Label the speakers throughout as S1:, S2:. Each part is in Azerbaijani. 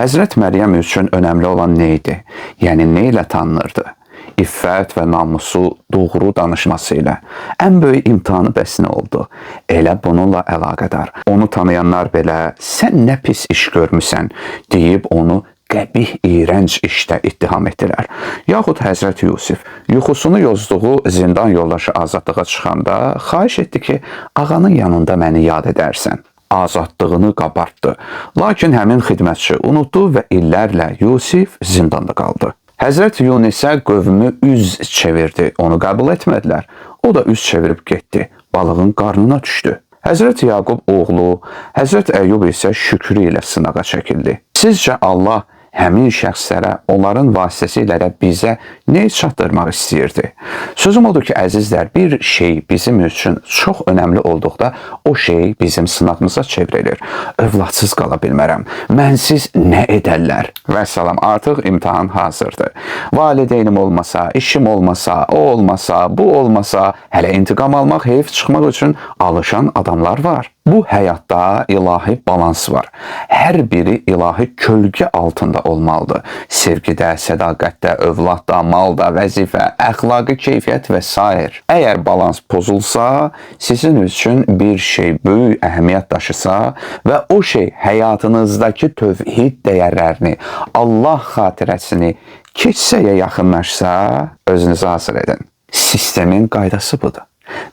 S1: Həzrət Məryəm üçün önəmli olan nə idi? Yəni nə ilə tanınırdı? İffət və namusu, doğru danışması ilə. Ən böyük imtihanı bəs nə oldu? Elə bununla əlaqədar. Onu tanıyanlar belə sən nə pis iş görmüsən deyib onu qəbih, iyrənc işdə ittiham etdilər. Yaxud Həzrət Yusif yuxusunu yozduğu zindan yoldaşı azadlığa çıxanda xahiş etdi ki, ağanın yanında məni yad edərsən. Azadlığını qabartdı. Lakin həmin xidmətçi unutdu və illərlə Yusif zindanda qaldı. Həzrət Yunusə qövmü üz çevirdi, onu qəbul etmədilər. O da üz çevirib getdi, balığın qarnına düşdü. Həzrət Yaqub oğlu, Həzrət Əyyub isə şükrü ilə sınağa çəkildi. Sizcə Allah həmin şəxslərə, onların vasitəsilə də bizə nə çatdırmaq istəyirdi? Sözüm odur ki, əzizlər, bir şey bizim üçün çox önəmli olduqda o şey bizim sınağımıza çevrilir. Övladsız qala bilmərəm, mənsiz nə edərlər? Və salam, artıq imtahan hazırdır. Valideynim olmasa, işim olmasa, o olmasa, bu olmasa, hələ intiqam almaq, heyf çıxmaq üçün alışan adamlar var. Bu həyatda ilahi balans var. Hər biri ilahi kölgə altında olmalıdır. Sevgidə, sədaqətdə, övladda, malda, vəzifə, əxlaqi keyfiyyət və s. Əgər balans pozulsa, sizin üçün bir şey böyük əhəmiyyət daşısa və o şey həyatınızdakı tövhid dəyərlərini, Allah xatirəsini keçsəyə yaxınlaşsa, özünüzü hazır edin. Sistemin qaydası budur.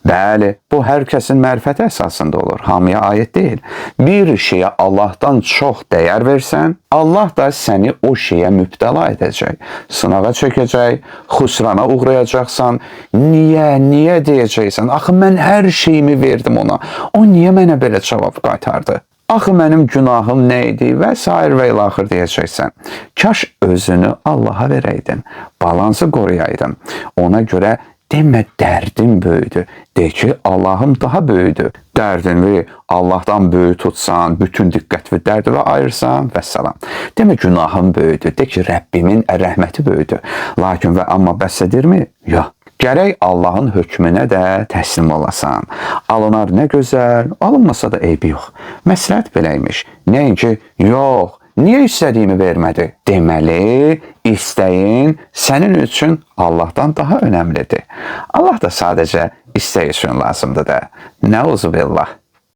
S1: Bəli, bu hər kəsin mərifəti əsasında olur, hamıya aid deyil. Bir şeyə Allahdan çox dəyər versən, Allah da səni o şeyə mübtəla edəcək, sınağa çəkəcək, xüsrana uğrayacaqsan, niyə deyəcəksən, axı mən hər şeyimi verdim ona, o niyə mənə belə cavab qaytardı? Axı mənim günahım nə idi və s. və ilaxır deyəcəksən. Kaş özünü Allaha verəydin, balansı qoruyaydın, ona görə demə dərdim böyüdür. De ki, Allahım daha böyüdür. Dərdini Allahdan böyük tutsan, bütün diqqət və dərdini ayırsan və salam. Demə günahım böyüdür. De ki, Rəbbimin rəhməti böyüdür. Lakin və amma bəs edirmi? Yox. Gərək Allahın hökmünə də təslim olasan. Alınar nə gözəl, alınmasa da eybi yox. Məsləhət beləymiş. Nəinki, yox, niyə istədiyimi vermədi? Deməli, istəyin sənin üçün Allahdan daha önəmlidir. Allah da sadəcə istək üçün lazımdır da. Nəuzubillah.